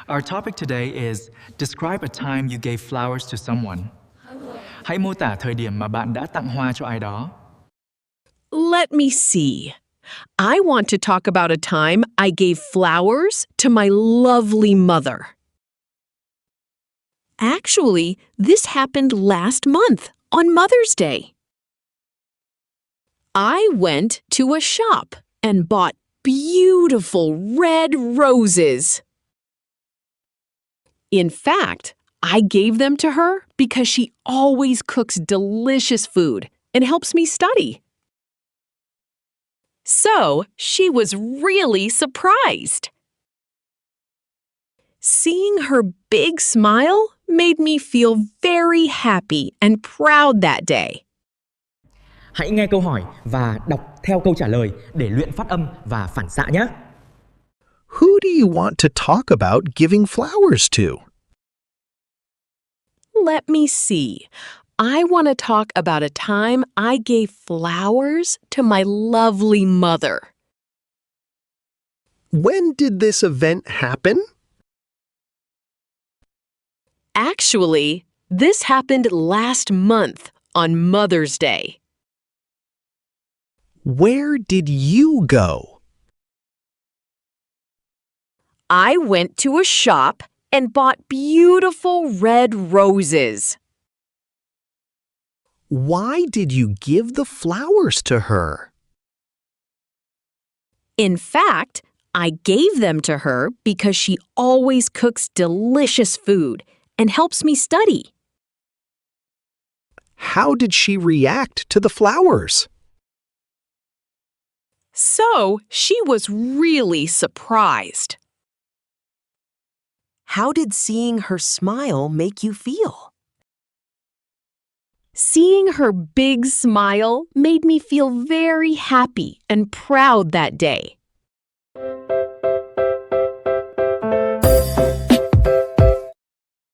Our topic today is describe a time you gave flowers to someone. Hãy mô tả thời điểm mà bạn đã tặng hoa cho ai đó. Let me see. I want to talk about a time I gave flowers to my lovely mother. Actually, this happened last month on Mother's Day. I went to a shop and bought beautiful red roses. In fact, I gave them to her because she always cooks delicious food and helps me study. So, she was really surprised. Seeing her big smile made me feel very happy and proud that day. Hãy nghe câu hỏi và đọc theo câu trả lời để luyện phát âm và phản xạ nhé. Who do you want to talk about giving flowers to? Let me see. I want to talk about a time I gave flowers to my lovely mother. When did this event happen? Actually, this happened last month on Mother's Day. Where did you go? I went to a shop and bought beautiful red roses. Why did you give the flowers to her? In fact, I gave them to her because she always cooks delicious food and helps me study. How did she react to the flowers? So, she was really surprised. How did seeing her smile make you feel? Seeing her big smile made me feel very happy and proud that day.